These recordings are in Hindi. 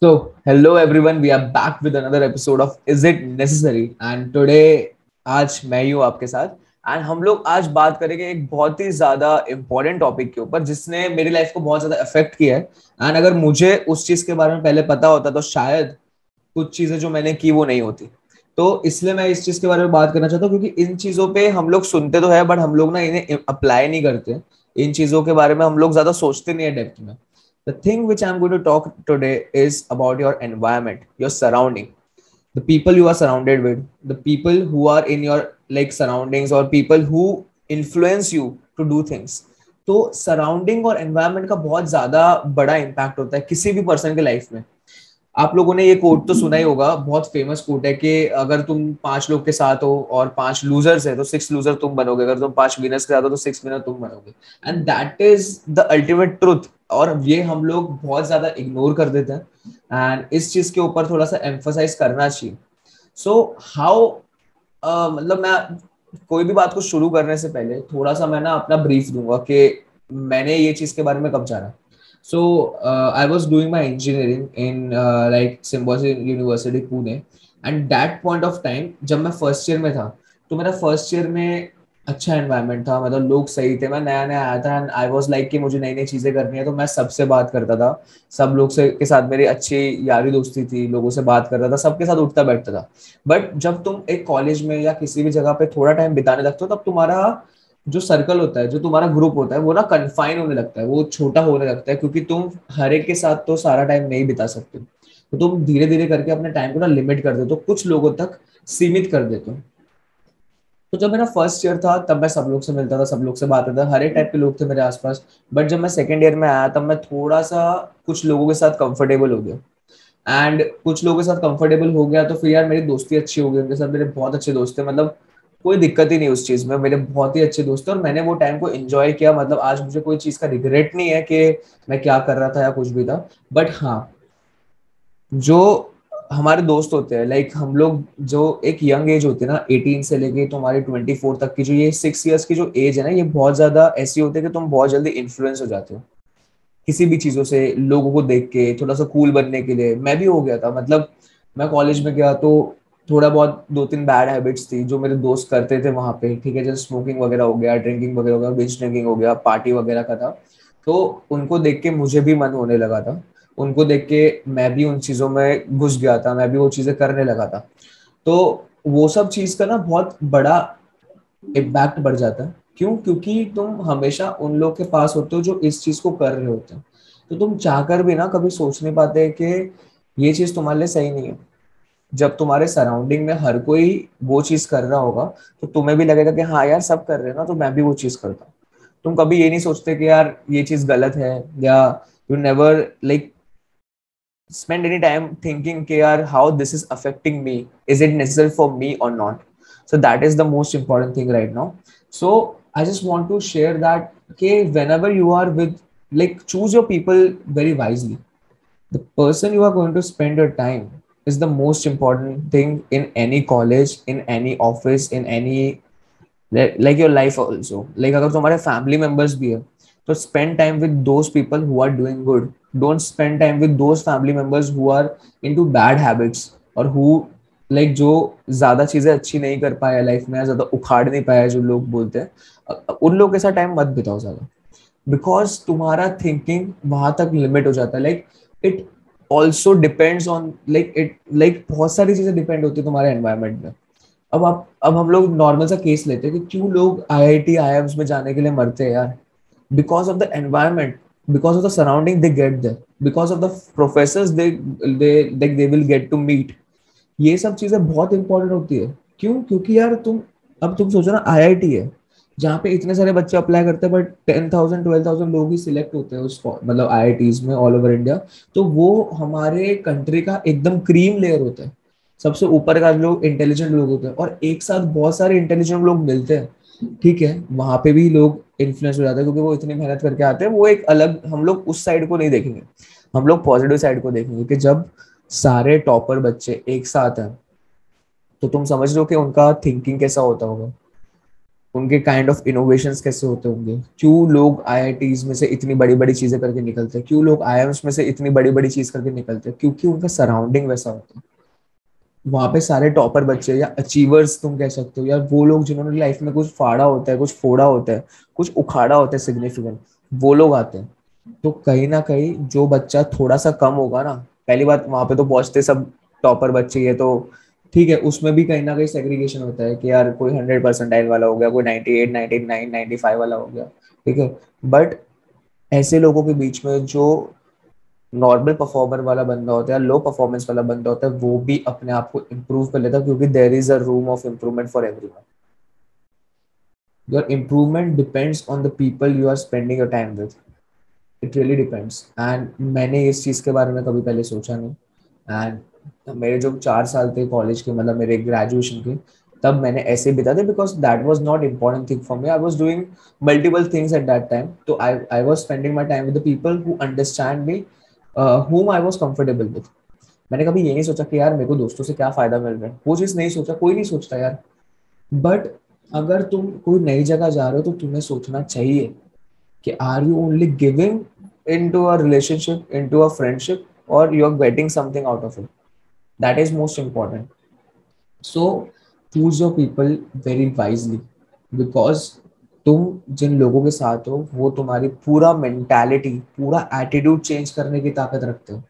Hello everyone, we are back with another episode of Is It Necessary? And today, आज मैं ही हूँ आपके साथ एंड हम लोग आज बात करेंगे एक बहुत ही ज्यादा इम्पोर्टेंट टॉपिक के ऊपर जिसने मेरी लाइफ को बहुत ज्यादा अफेक्ट किया है। एंड अगर मुझे उस चीज के बारे में पहले पता होता तो शायद कुछ चीजें जो मैंने की वो नहीं होती। तो इसलिए मैं इस चीज के बारे में बात करना चाहता हूँ क्योंकि इन चीजों पे हम लोग सुनते तो है बट हम लोग ना इन्हें अप्लाई नहीं करते। इन चीजों के बारे में हम लोग ज्यादा सोचते नहीं है डेप्थ में। The thing which I'm going to talk today is about your environment, your surrounding, the people you are surrounded with, the people who are in your like surroundings or people who influence you to do things. तो सराउंडिंग और एनवायरनमेंट का बहुत ज्यादा बड़ा इम्पैक्ट होता है किसी भी पर्सन के लाइफ में। आप लोगों ने ये कोट तो सुना ही होगा, बहुत फेमस कोट है कि अगर तुम 5 लोग के साथ हो और 5 लूजर्स है तो 6 लूजर तुम बनोगे, अगर तुम 5 विनर्स के साथ हो तो 6 विनर तुम बनोगे। And that is the ultimate truth. और ये हम लोग बहुत ज्यादा इग्नोर कर देते हैं एंड इस चीज के ऊपर थोड़ा सा एम्फोसाइज करना चाहिए। सो हाउ मतलब मैं कोई भी बात को शुरू करने से पहले थोड़ा सा मैं ना अपना ब्रीफ दूंगा कि मैंने ये चीज के बारे में कब जाना। So I was doing my engineering in like Symbiosis University Pune, and that point of time जब मैं फर्स्ट ईयर में था तो मेरा फर्स्ट ईयर में अच्छा एनवायरनमेंट था, मतलब लोग सही थे, मैं नया नया आया था एंड आई वाज लाइक कि मुझे नई नई चीजें करनी है तो मैं सबसे बात करता था। सब लोग से के साथ मेरी अच्छी यारी दोस्ती थी, लोगों से बात करता था, सबके साथ उठता बैठता था। बट जब तुम एक कॉलेज में या किसी भी जगह पे थोड़ा टाइम बिताने लगते हो तब तुम्हारा जो सर्कल होता है, जो तुम्हारा ग्रुप होता है वो ना कन्फाइन होने लगता है, वो छोटा होने लगता है क्योंकि तुम हर एक के साथ तो सारा टाइम नहीं बिता सकते। तो तुम धीरे धीरे करके अपने टाइम को ना लिमिट कर देते हो, कुछ लोगों तक सीमित कर देते हो। तो जब मेरा फर्स्ट ईयर था तब मैं सब लोग से मिलता था, सब लोग से बात करता था, हर एक टाइप के लोग थे मेरे आसपास। बट जब मैं सेकेंड ईयर में आया तब मैं थोड़ा सा कुछ लोगों के साथ कंफर्टेबल हो गया। एंड कुछ लोगों के साथ कंफर्टेबल हो गया तो फिर यार मेरी दोस्ती अच्छी हो गई, उनके साथ मेरे बहुत अच्छे दोस्त थे, मतलब कोई दिक्कत ही नहीं उस चीज में, मेरे बहुत ही अच्छे दोस्त थे और मैंने वो टाइम को एंजॉय किया। मतलब आज मुझे कोई चीज का रिग्रेट नहीं है कि मैं क्या कर रहा था या कुछ भी था। बट हाँ, जो हमारे दोस्त होते हैं, लाइक हम लोग जो एक यंग एज होती है ना 18 से लेके तुम्हारी 24 तक की, जो ये 6 इयर्स की जो एज है ना, ये बहुत ज्यादा ऐसी होती है कि तुम बहुत जल्दी इन्फ्लुएंस हो जाते हो किसी भी चीजों से, लोगों को देख के थोड़ा सा कूल बनने के लिए। मैं भी हो गया था, मतलब मैं कॉलेज में गया तो थोड़ा बहुत 2-3 बैड हैबिट्स थी जो मेरे दोस्त करते थे वहां पे, ठीक है, जैसे स्मोकिंग वगैरह हो गया, ड्रिंकिंग वगैरह हो गया, बिंज ड्रिंकिंग हो गया, पार्टी वगैरह का था। तो उनको देख के मुझे भी मन होने लगा था, उनको देख के मैं भी उन चीजों में घुस गया था, मैं भी वो चीजें करने लगा था। तो वो सब चीज का ना बहुत बड़ा इम्पैक्ट बढ़ जाता है। क्यों? क्योंकि तुम हमेशा उन लोग के पास होते हो जो इस चीज को कर रहे होते हैं। तो तुम चाहकर भी ना कभी सोच नहीं पाते कि ये चीज तुम्हारे लिए सही नहीं है। जब तुम्हारे सराउंडिंग में हर कोई वो चीज कर रहा होगा तो तुम्हें भी लगेगा कि हाँ यार सब कर रहे हैं ना तो मैं भी वो चीज करता हूँ। तुम कभी ये नहीं सोचते कि यार ये चीज गलत है, या you never like spend any time thinking कि यार how this is affecting me, is it necessary for me or not? So that is the most important thing right now. So I just want to share that कि whenever you are with, like, choose your people very wisely. The person you are going to spend your time is the most important thing in any college, in any office, in any like your life also. Like अगर तुम्हारे family members भी है तो spend time with those people who are doing good. Don't spend time with those family members who are into bad habits और who like जो ज्यादा चीजें अच्छी नहीं कर पाया लाइफ में, ज्यादा उखाड़ नहीं पाया जो लोग बोलते हैं, उन लोगों के साथ टाइम मत बिताओ ज्यादा। बिकॉज तुम्हारा थिंकिंग वहां तक लिमिट हो जाता है। Like it also depends on like it like बहुत सारी चीजें डिपेंड होती है तुम्हारे एनवायरमेंट में। अब हम लोग नॉर्मल सा केस लेते हैं कि क्यों लोग आईआईटी आईआईएम्स में जाने के लिए मरते हैं यार। Because of the environment, because of the surrounding they get there, because of the professors they will get to meet. ये सब चीजें बहुत इंपॉर्टेंट होती है। क्यों? क्योंकि यार तुम सोचो ना, आईआईटी है जहाँ पे इतने सारे बच्चे अप्लाई करते हैं बट 10,000 12,000 लोग ही सिलेक्ट होते हैं उस मतलब आईआईटीज में ऑल ओवर इंडिया। तो वो हमारे कंट्री का एकदम क्रीम लेयर होता है, सबसे ऊपर का लोग इंटेलिजेंट लोग होते हैं और एक साथ बहुत सारे इंटेलिजेंट लोग मिलते हैं। ठीक है, वहां पे भी लोग इन्फ्लुएंस हो जाते हैं क्योंकि वो इतनी मेहनत करके आते हैं। वो एक अलग, हम लोग उस साइड को नहीं देखेंगे, हम लोग पॉजिटिव साइड को देखेंगे कि जब सारे टॉपर बच्चे एक साथ हैं तो तुम समझ लो कि उनका थिंकिंग कैसा होता होगा, उनके काइंड ऑफ इनोवेशंस कैसे होते होंगे, क्यों लोग आईआईटीज में से इतनी बड़ी बड़ी चीजें करके निकलते हैं, क्यों लोग आईआईएम्स में से इतनी बड़ी बड़ी चीज करके निकलते हैं, क्योंकि उनका सराउंडिंग वैसा होता है। वहां पे सारे टॉपर बच्चे या अचीवर्स तुम कह सकते हो, या वो लोग जिन्होंने लाइफ में कुछ फाड़ा होता है, कुछ फोड़ा होता है, कुछ उखाड़ा होता है सिग्निफिकेंट, वो लोग आते हैं। तो कहीं ना कहीं जो बच्चा थोड़ा सा कम होगा ना, पहली बात वहां पे तो पहुंचते सब टॉपर बच्चे ही है, तो ठीक है, उसमें भी कहीं ना कहीं सेग्रीगेशन होता है कि यार कोई 100% वाला हो गया, कोई 98, 99, 95 वाला हो गया, ठीक है। बट ऐसे लोगों के बीच में जो नॉर्मल परफॉर्मर वाला बंदा होता है या लो परफॉर्मेंस वाला बंदा होता है, वो भी अपने आप को इम्प्रूव कर लेता है, क्योंकि there is a room of improvement for everyone. Your improvement depends on the people you are spending your time with. It really depends. And मैंने इस चीज़ के बारे में कभी पहले सोचा नहीं। एंड मेरे जो 4 साल थे कॉलेज के, मतलब मेरे ग्रेजुएशन के, तब मैंने ऐसे बिता थे, because that was not important thing for me. I was doing multiple things at that time. तो I was spending my time with the people who understand me, whom I was comfortable with। मैंने कभी ये नहीं सोचा कि यार मेरे को दोस्तों से क्या फायदा मिल रहा है, वो चीज नहीं सोचा, कोई नहीं सोचता यार। बट अगर तुम कोई नई जगह जा रहे हो तो तुम्हें सोचना चाहिए कि are you only giving into a relationship, into a friendship, or you are getting something out of it। That is most important। So choose your people very wisely, because तुम जिन लोगों के साथ हो वो तुम्हारी पूरा मेंटालिटी, पूरा एटीट्यूड चेंज करने की ताकत रखते हो।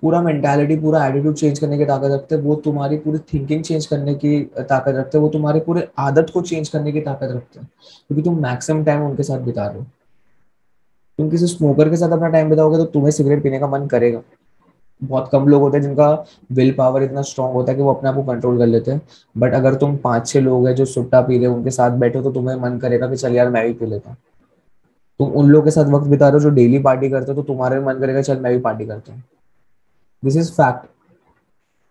पूरा मेंटालिटी, पूरा एटीट्यूड चेंज करने की ताकत रखते हैं। वो तुम्हारी पूरी थिंकिंग चेंज करने की ताकत रखते हैं। वो तुम्हारे पूरे आदत को चेंज करने की ताकत रखते हैं, क्योंकि तुम मैक्सिमम टाइम उनके साथ बिता रहे हो। तुम किसी स्मोकर के साथ अपना टाइम बिताओगे तो तुम्हें सिगरेट पीने का मन करेगा। बहुत कम लोग होते हैं जिनका विल पावर इतना स्ट्रांग होता है कि वो अपने आप को कंट्रोल कर लेते हैं। बट अगर तुम 5-6 लोग हैं जो सुट्टा पी रहे हो, उनके साथ बैठो, तो तुम्हें मन करेगा कि चल यार मैं भी पी लेता हूँ। तुम उन लोगों के साथ वक्त बिता रहे हो जो डेली पार्टी करते हो, तो तुम्हारे भी मन करेगा चल मैं भी पार्टी करता हूँ। This is fact.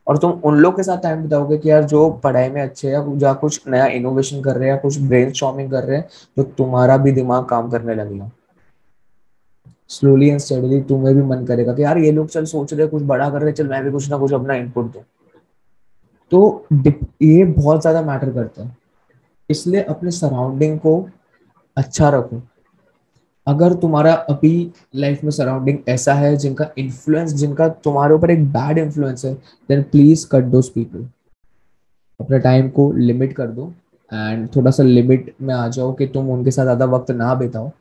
और तुम उन लोग के साथ टाइम बिताओगे कि यार जो पढ़ाई में अच्छे हैं, या कुछ नया इनोवेशन कर रहे हैं, या कुछ ब्रेन कर रहे हैं, तो तुम्हारा भी दिमाग काम करने लगेगा। स्लोली एंड स्टेडली तुम्हें भी मन करेगा कि यार ये लोग चल सोच रहे हैं, कुछ बड़ा कर रहे हैं, चल मैं भी कुछ ना कुछ अपना इनपुट दूं। तो ये बहुत ज्यादा मैटर करता है। इसलिए अपने सराउंडिंग को अच्छा रखो। अगर तुम्हारा अभी लाइफ में सराउंडिंग ऐसा है जिनका इन्फ्लुएंस, जिनका तुम्हारे ऊपर एक बैड इन्फ्लुएंस है, then please cut those people. अपने टाइम को लिमिट कर दो, एंड थोड़ा सा लिमिट में आ जाओ कि तुम उनके साथ ज्यादा वक्त ना बिताओ।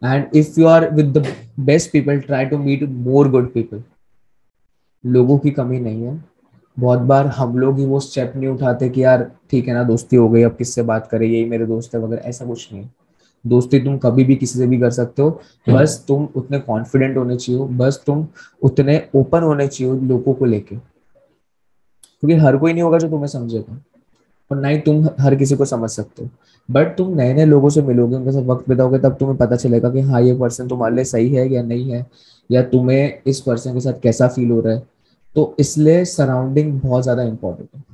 And if you are with the best people, try to meet more good people. लोगों की कमी नहीं है। बहुत बार हम लोग ही वो स्टेप नहीं उठाते कि यार ठीक है ना, दोस्ती हो गई, अब किससे बात करें, यही मेरे दोस्त है वगैरह, ऐसा कुछ नहीं। दोस्ती तुम कभी भी किसी से भी कर सकते हो। बस तुम उतने कॉन्फिडेंट होने चाहिए, बस तुम उतने ओपन होने चाहिए लोगों को लेके, क्योंकि हर कोई नहीं होगा जो तुम्हें समझेगा, और ना ही तुम हर किसी को समझ सकते हो। बट तुम नए नए लोगों से मिलोगे, उनके साथ वक्त बिताओगे, तब तुम्हें पता चलेगा कि हाँ ये पर्सन तुम्हारे लिए सही है या नहीं है, या तुम्हें इस पर्सन के साथ कैसा फील हो रहा है। तो इसलिए सराउंडिंग बहुत ज्यादा इंपॉर्टेंट है।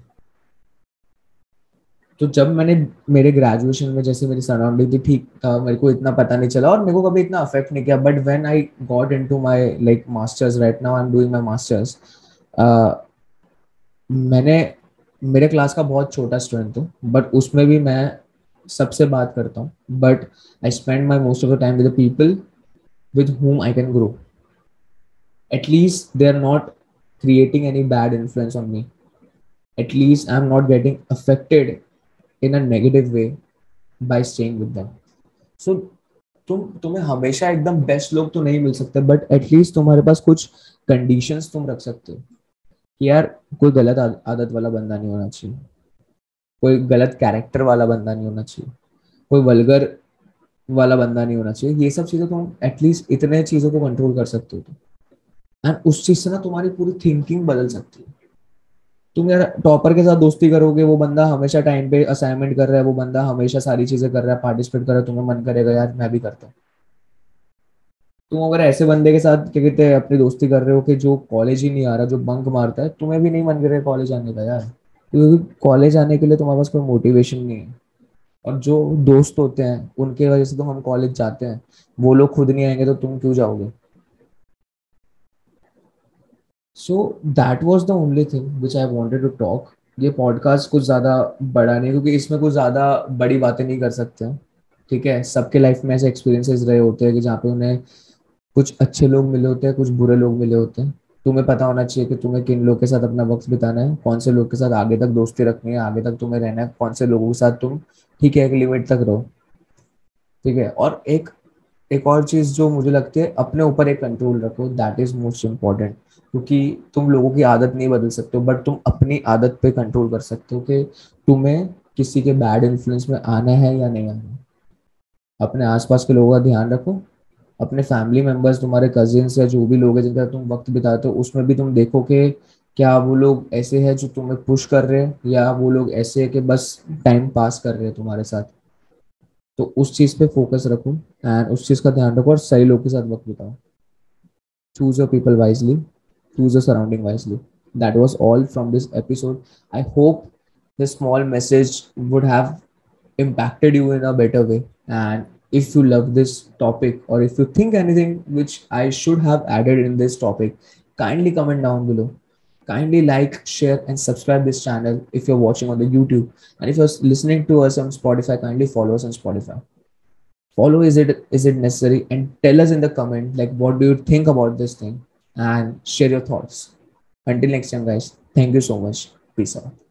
तो जब मैंने मेरे ग्रेजुएशन में, जैसे मेरी सराउंडिंग थी, ठीक था, मेरे को इतना पता नहीं चला और मेरे को कभी इतना अफेक्ट नहीं किया। But when I got into my like masters, right now I am doing my masters, मैंने, मेरे क्लास का बहुत छोटा स्टूडेंट हूँ, बट उसमें भी मैं सबसे बात करता हूँ। But I spend my most of the time with the people with whom I can grow. At least they are not creating any bad influence on me. At least I'm not getting affected in a negative way by staying with them. So तुम्हें हमेशा एकदम बेस्ट लोग तो नहीं मिल सकते, बट एटलीस्ट तुम्हारे पास कुछ कंडीशंस तुम रख सकते हो कि यार कोई गलत आदत वाला बंदा नहीं होना चाहिए, कोई गलत कैरेक्टर वाला बंदा नहीं होना चाहिए, कोई वल्गर वाला बंदा नहीं होना चाहिए। ये सब चीजें तुम एटलीस्ट इतने चीजों को कंट्रोल कर सकते हो। एंड उस चीज से ना तुम्हारी पूरी थिंकिंग बदल सकती है। तुम यार टॉपर के साथ दोस्ती करोगे, वो बंदा हमेशा टाइम पे असाइनमेंट कर रहा है, वो बंदा हमेशा सारी चीजें कर रहा है, पार्टिसिपेट कर रहा है, तुम्हें मन करेगा यार मैं भी करता हूँ। तुम अगर ऐसे बंदे के साथ क्या कहते हैं अपनी दोस्ती कर रहे हो कि जो कॉलेज ही नहीं आ रहा, जो बंक मारता है, तुम्हें भी नहीं मन करेगा कॉलेज आने का यार, क्योंकि कॉलेज आने के लिए तुम्हारे पास कोई मोटिवेशन नहीं है। और जो दोस्त होते हैं उनके वजह से तो हम कॉलेज जाते हैं, वो लोग खुद नहीं आएंगे तो तुम क्यों जाओगे। So that was the only thing which I wanted to talk. ये पॉडकास्ट कुछ ज्यादा बड़ा नहीं, क्योंकि इसमें कुछ ज्यादा बड़ी बातें नहीं कर सकते हैं। ठीक है, सबके लाइफ में ऐसे एक्सपीरियंसेस रहे होते हैं कि जहाँ पे उन्हें कुछ अच्छे लोग मिले होते हैं, कुछ बुरे लोग मिले होते हैं। तुम्हें पता होना चाहिए कि तुम्हें किन लोग के साथ अपना वक्त बिताना है, कौन से लोग के साथ आगे तक दोस्ती रखनी है, आगे तक तुम्हें रहना है, कौन से लोगों के साथ तुम ठीक है एक लिमिट तक रहो। ठीक है, और एक एक और चीज जो मुझे लगती है, अपने ऊपर एक कंट्रोल रखो, दैट इज मोस्ट इम्पोर्टेंट। क्योंकि तुम लोगों की आदत नहीं बदल सकते हो, बट तुम अपनी आदत पे कंट्रोल कर सकते हो कि तुम्हें किसी के बैड इन्फ्लुएंस में आना है या नहीं आना है। अपने आसपास के लोगों का ध्यान रखो। अपने फैमिली मेंबर्स, तुम्हारे कजिन्स या जो भी लोग हैं जिनका तुम वक्त बिताते हो, उसमें भी तुम देखो कि क्या वो लोग ऐसे हैं जो तुम्हें पुश कर रहे हैं, या वो लोग ऐसे है कि बस टाइम पास कर रहे हैं तुम्हारे साथ। तो उस चीज पे फोकस रखो एंड उस चीज का ध्यान रखो और सही लोग के साथ वक्त बिताओ। Choose your people wisely, choose your surrounding wisely. That was all from this episode. I hope this small message would have impacted you in a better way. And if you love this topic, or if you think anything which I should have added in this topic, kindly comment down below. Kindly like, share, and subscribe this channel if you're watching on the YouTube. And if you're listening to us on Spotify, kindly follow us on Spotify. Follow, is it necessary, and tell us in the comment like what do you think about this thing, and share your thoughts. Until next time guys, thank you so much. Peace out.